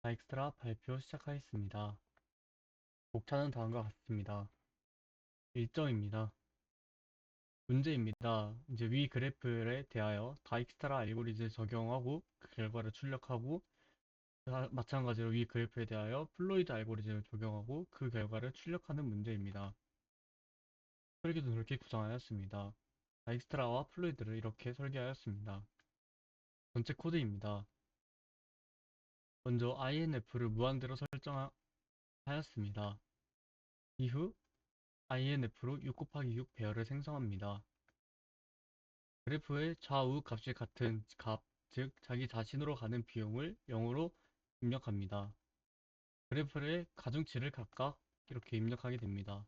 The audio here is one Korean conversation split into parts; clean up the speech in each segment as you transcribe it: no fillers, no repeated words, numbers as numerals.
다익스트라 발표 시작하겠습니다. 목차는 다음과 같습니다. 1점입니다. 문제입니다. 이제 위 그래프에 대하여 다익스트라 알고리즘을 적용하고 그 결과를 출력하고 마찬가지로 위 그래프에 대하여 플로이드 알고리즘을 적용하고 그 결과를 출력하는 문제입니다. 설계도 그렇게 구성하였습니다. 다익스트라와 플로이드를 이렇게 설계하였습니다. 전체 코드입니다. 먼저 INF를 무한대로 설정하였습니다. 이후 INF로 6 곱하기 6 배열을 생성합니다. 그래프의 좌우 값이 같은 값, 즉 자기 자신으로 가는 비용을 0으로 입력합니다. 그래프의 가중치를 각각 이렇게 입력하게 됩니다.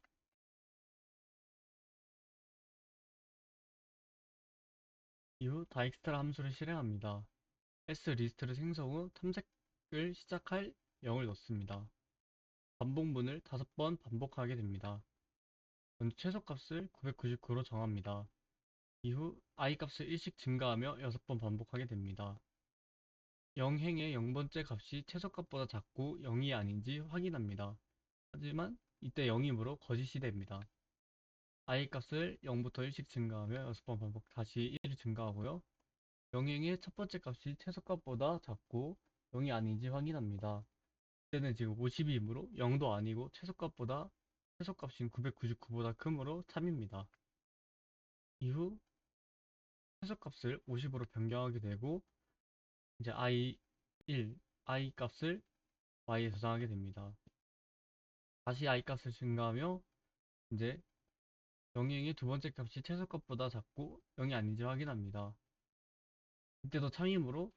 이후 다익스트라 함수를 실행합니다. s리스트를 생성 후 탐색을 시작할 0을 넣습니다. 반복문을 5번 반복하게 됩니다. 먼저 최소값을 999로 정합니다. 이후 i 값을 1씩 증가하며 6번 반복하게 됩니다. 0행의 0번째 값이 최소값보다 작고 0이 아닌지 확인합니다. 하지만 이때 0이므로 거짓이 됩니다. i 값을 0부터 1씩 증가하며 6번 반복 다시 1을 증가하고요. 0행의 첫 번째 값이 최소값보다 작고 0이 아닌지 확인합니다. 이때는 지금 52이므로 0도 아니고 최소값인 999보다 크므로 참입니다. 이후 최소값을 50으로 변경하게 되고 이제 i 값을 y에 저장하게 됩니다. 다시 i 값을 증가하며 이제 영행의 두 번째 값이 최소값보다 작고 0이 아닌지 확인합니다. 이때도 참이므로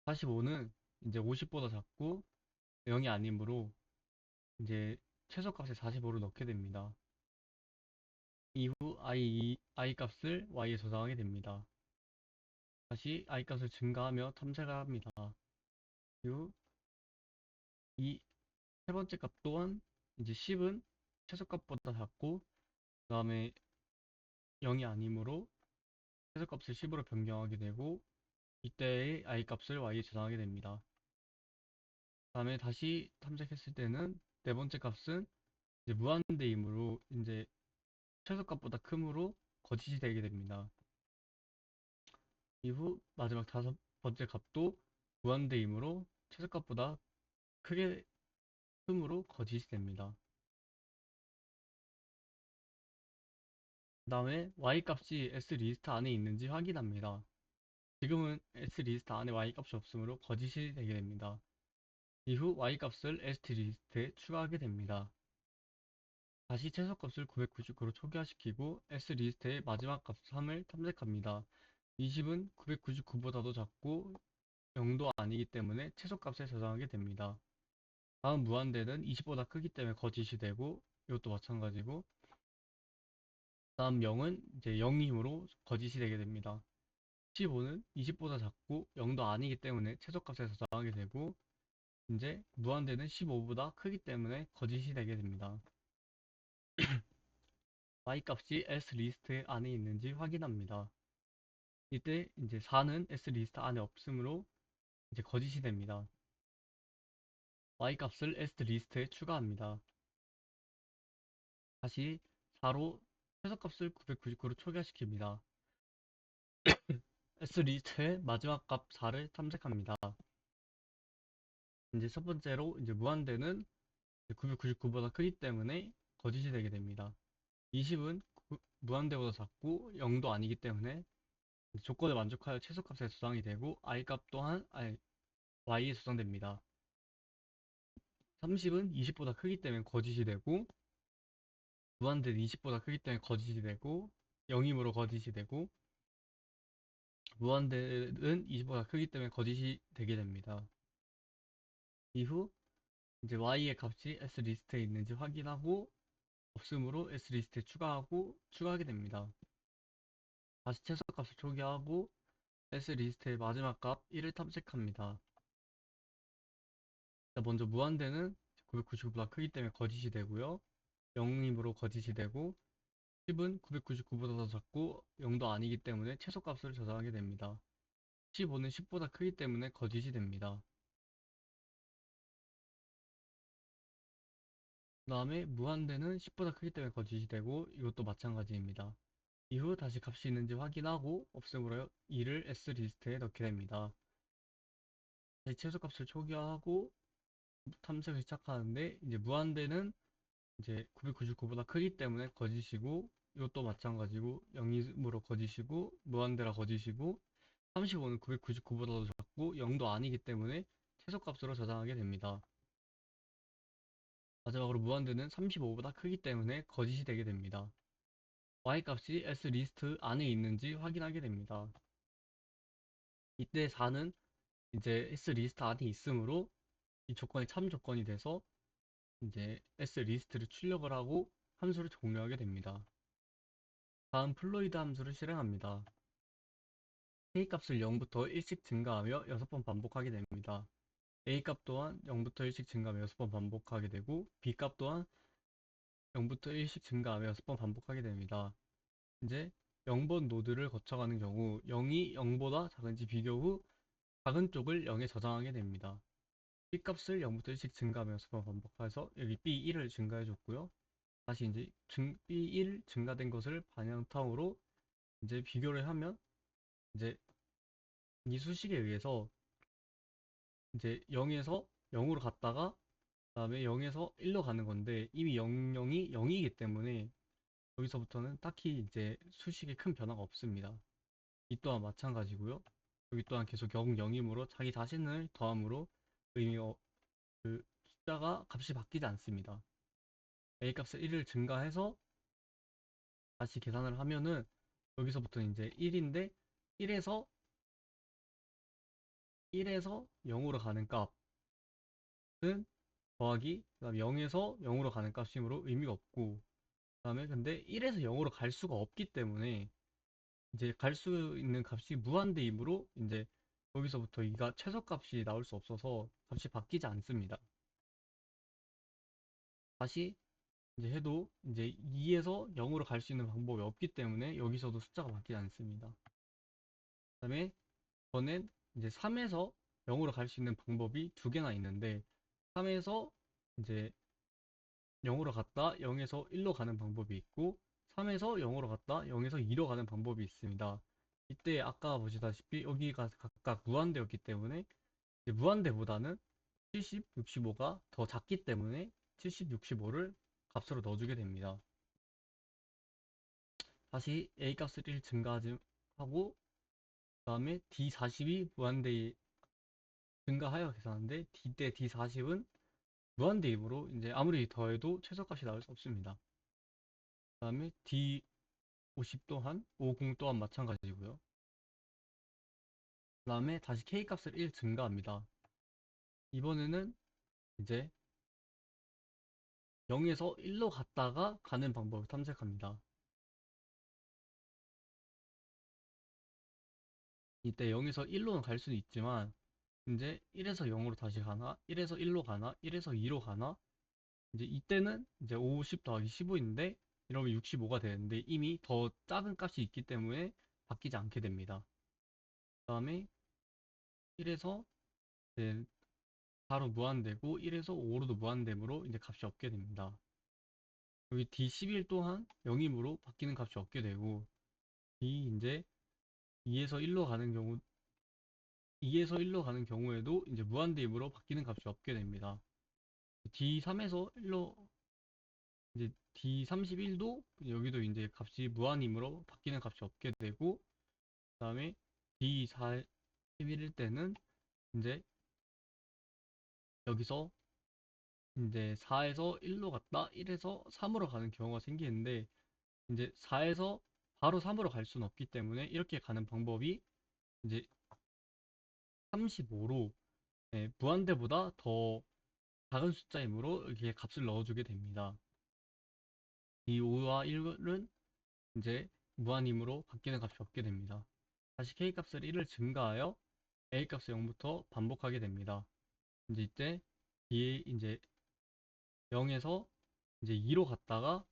45는 이제 50보다 작고 0이 아니므로 이제 최소값을 45로 넣게 됩니다. 이후 i 값을 y에 저장하게 됩니다. 다시 i 값을 증가하며 탐색을 합니다. 이후 이 세 번째 값 또한 이제 10은 최소값보다 작고 그 다음에 0이 아니므로 최소값을 10으로 변경하게 되고 이때의 i 값을 y에 저장하게 됩니다. 다음에 다시 탐색했을 때는 네 번째 값은 이제 무한대이므로 이제 최소값보다 크므로 거짓이 되게 됩니다. 이후 마지막 다섯 번째 값도 무한대이므로 최소값보다 크게 크므로 거짓이 됩니다. 그 다음에 y값이 s리스트 안에 있는지 확인합니다. 지금은 s리스트 안에 y값이 없으므로 거짓이 되게 됩니다. 이후 y값을 s리스트에 추가하게 됩니다. 다시 최소값을 999로 초기화시키고 s리스트의 마지막 값 3을 탐색합니다. 20은 999보다도 작고 0도 아니기 때문에 최소값에 저장하게 됩니다. 다음 무한대는 20보다 크기 때문에 거짓이 되고 이것도 마찬가지고 다음 0은 이제 0이므로 거짓이 되게 됩니다. 15는 20보다 작고 0도 아니기 때문에 최소값에 저장하게 되고 이제 무한대는 15보다 크기 때문에 거짓이 되게 됩니다. y값이 s리스트 안에 있는지 확인합니다. 이때 이제 4는 s리스트 안에 없으므로 이제 거짓이 됩니다. y값을 s리스트에 추가합니다. 다시 4로 최소값을 999로 초기화시킵니다. s리스트의 마지막 값 4를 탐색합니다. 이제 첫 번째로 이제 무한대는 999보다 크기 때문에 거짓이 되게 됩니다. 20은 무한대보다 작고 0도 아니기 때문에 조건을 만족하여 최소값에 저장이 되고 i 값 또한 y에 저장됩니다. 30은 20보다 크기 때문에 거짓이 되고 무한대는 20보다 크기 때문에 거짓이 되고 0이므로 거짓이 되고 무한대는 20보다 크기 때문에 거짓이 되게 됩니다. 이후 이제 y의 값이 s리스트에 있는지 확인하고 없으므로 s리스트에 추가하게 됩니다. 다시 최소값을 초기화하고 s리스트의 마지막 값 1을 탐색합니다. 먼저 무한대는 999보다 크기 때문에 거짓이 되고요. 0이므로 거짓이 되고 10은 999보다 더 작고 0도 아니기 때문에 최소값을 저장하게 됩니다. 15는 10보다 크기 때문에 거짓이 됩니다. 그 다음에 무한대는 10보다 크기 때문에 거짓이 되고 이것도 마찬가지입니다. 이후 다시 값이 있는지 확인하고 없음으로 2를 S 리스트에 넣게 됩니다. 다시 최소값을 초기화하고 탐색을 시작하는데 이제 무한대는 이제 999보다 크기 때문에 거짓이고 이것도 마찬가지고 0이므로 거짓이고 무한대라 거짓이고 35는 999보다도 작고 0도 아니기 때문에 최소값으로 저장하게 됩니다. 마지막으로 무한대는 35보다 크기 때문에 거짓이 되게 됩니다. y값이 s리스트 안에 있는지 확인하게 됩니다. 이때 4는 이제 s리스트 안에 있으므로 이 조건이 참 조건이 돼서 이제 s리스트를 출력을 하고 함수를 종료하게 됩니다. 다음 플로이드 함수를 실행합니다. A값을 0부터 1씩 증가하며 6번 반복하게 됩니다. A값 또한 0부터 1씩 증가하며 6번 반복하게 되고 B값 또한 0부터 1씩 증가하며 6번 반복하게 됩니다. 이제 0번 노드를 거쳐가는 경우 0이 0보다 작은지 비교 후 작은 쪽을 0에 저장하게 됩니다. B값을 0부터 1씩 증가하며 6번 반복해서 여기 B1을 증가해줬고요. 다시 이제 B1 증가된 것을 반향타으로 이제 비교를 하면 이제 이 수식에 의해서 이제 0에서 0으로 갔다가 그다음에 0에서 1로 가는 건데 이미 00이 0이기 때문에 여기서부터는 딱히 이제 수식에 큰 변화가 없습니다. 이 또한 마찬가지고요. 여기 또한 계속 0, 0이므로 자기 자신을 더함으로 그 숫자가 값이 바뀌지 않습니다. A 값을 1을 증가해서 다시 계산을 하면은 여기서부터 이제 1인데 1에서 0으로 가는 값은 더하기 그다음 0에서 0으로 가는 값이므로 의미가 없고 그다음에 근데 1에서 0으로 갈 수가 없기 때문에 이제 갈 수 있는 값이 무한대이므로 이제 여기서부터 이가 최소값이 나올 수 없어서 값이 바뀌지 않습니다. 다시 이제 해도 이제 2에서 0으로 갈 수 있는 방법이 없기 때문에 여기서도 숫자가 바뀌지 않습니다. 그다음에 이번엔 이제 3에서 0으로 갈 수 있는 방법이 두 개나 있는데 3에서 이제 0으로 갔다 0에서 1로 가는 방법이 있고 3에서 0으로 갔다 0에서 2로 가는 방법이 있습니다. 이때 아까 보시다시피 여기가 각각 무한대였기 때문에 이제 무한대보다는 70, 65가 더 작기 때문에 70, 65를 값으로 넣어주게 됩니다. 다시 A 값을 1 증가하고 그 다음에 D40이 무한대에 증가하여 계산하는데 D 대 D40은 무한대이므로 이제 아무리 더해도 최소값이 나올 수 없습니다. 그 다음에 D50 또한 50 또한 마찬가지고요. 그 다음에 다시 K값을 1 증가합니다. 이번에는 이제 0에서 1로 갔다가 가는 방법을 탐색합니다. 이때 0에서 1로는 갈 수는 있지만 이제 1에서 0으로 다시 가나 1에서 1로 가나 1에서 2로 가나 이제 이때는 이제 50 더하기 15인데 이러면 65가 되는데 이미 더 작은 값이 있기 때문에 바뀌지 않게 됩니다. 그 다음에 1에서 이제 바로 무한대고 1에서 5로도 무한대므로 이제 값이 없게 됩니다. 여기 D11 또한 0이므로 바뀌는 값이 없게 되고 이 이제 2에서 1로 가는 경우 2에서 1로 가는 경우에도 이제 무한대이므로 바뀌는 값이 없게 됩니다. D3에서 1로 이제 D31도 여기도 이제 값이 무한이므로 바뀌는 값이 없게 되고 그다음에 D41일 때는 이제 여기서 이제 4에서 1로 갔다 1에서 3으로 가는 경우가 생기는데 이제 4에서 바로 3으로 갈 수는 없기 때문에 이렇게 가는 방법이 이제 35로 무한대보다 더 작은 숫자이므로 이렇게 값을 넣어주게 됩니다. 이 5와 1은 이제 무한이므로 바뀌는 값이 없게 됩니다. 다시 K값을 1을 증가하여 A값을 0부터 반복하게 됩니다. 이제 이때 뒤에 이제 0에서 이제 2로 갔다가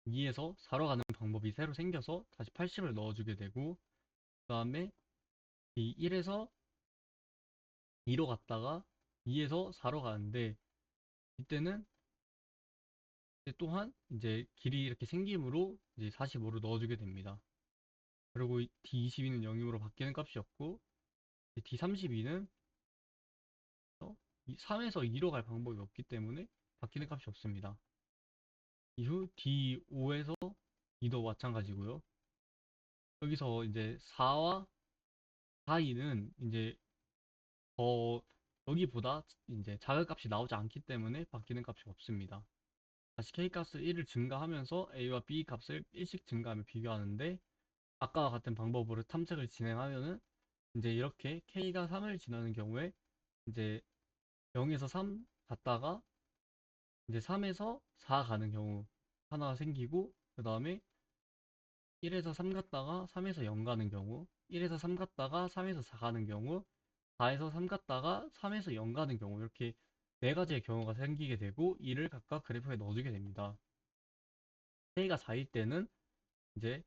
2에서 4로 가는 방법이 새로 생겨서 다시 80을 넣어주게 되고 그 다음에 이 1에서 2로 갔다가 2에서 4로 가는데 이때는 또한 이제 길이 이렇게 생김으로 이제 45로 넣어주게 됩니다. 그리고 D22는 0이므로 바뀌는 값이 없고 D32는 3에서 2로 갈 방법이 없기 때문에 바뀌는 값이 없습니다. 이후 D5에서 2도 마찬가지고요. 여기서 이제 4와 4, 2는 이제 더 여기보다 이제 자극값이 나오지 않기 때문에 바뀌는 값이 없습니다. 다시 K값을 1을 증가하면서 A와 B 값을 1씩 증가하며 비교하는데 아까와 같은 방법으로 탐색을 진행하면은 이제 이렇게 K가 3을 지나는 경우에 이제 0에서 3 갔다가 이제 3에서 4 가는 경우 하나가 생기고 그 다음에 1에서 3 갔다가 3에서 0 가는 경우 1에서 3 갔다가 3에서 4 가는 경우 4에서 3 갔다가 3에서 0 가는 경우 이렇게 네 가지의 경우가 생기게 되고 이를 각각 그래프에 넣어주게 됩니다. K가 4일 때는 이제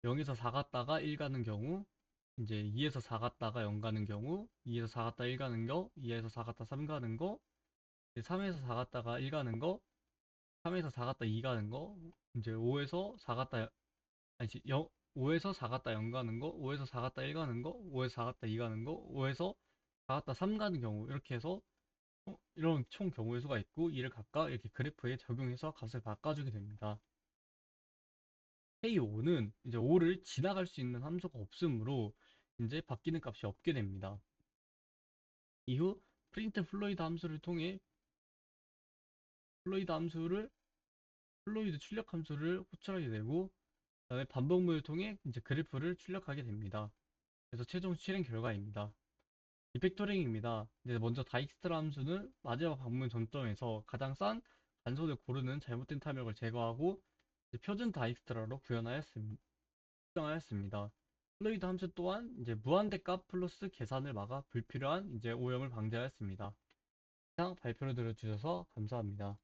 0에서 4 갔다가 1 가는 경우 이제 2에서 4 갔다가 0 가는 경우 2에서 4 갔다가 1 가는 거 2에서 4 갔다가 3 가는 거 3에서 4 갔다가 1 가는 거 3에서 4 갔다 2 가는 거 이제 5에서 4 갔다 아니 5에서 4 갔다 0 가는 거 5에서 4 갔다 1 가는 거 5에서 4 갔다 2 가는 거 5에서 4 갔다 3 가는 경우 이렇게 해서 이런 총 경우의 수가 있고 이를 각각 이렇게 그래프에 적용해서 값을 바꿔주게 됩니다. K5는 이제 5를 지나갈 수 있는 함수가 없으므로 이제 바뀌는 값이 없게 됩니다. 이후 프린트 플로이드 함수를 통해 플로이드 함수를 플로이드 출력 함수를 호출하게 되고 그다음에 반복문을 통해 이제 그래프를 출력하게 됩니다. 그래서 최종 실행 결과입니다. 리팩토링입니다. 이제 먼저 다익스트라 함수는 마지막 방문 전점에서 가장 싼 단선을 고르는 잘못된 탐욕을 제거하고 이제 표준 다익스트라로 구현하였습니다. 플로이드 함수 또한 이제 무한대값 플러스 계산을 막아 불필요한 이제 오염을 방지하였습니다. 이상 발표를 들어주셔서 감사합니다.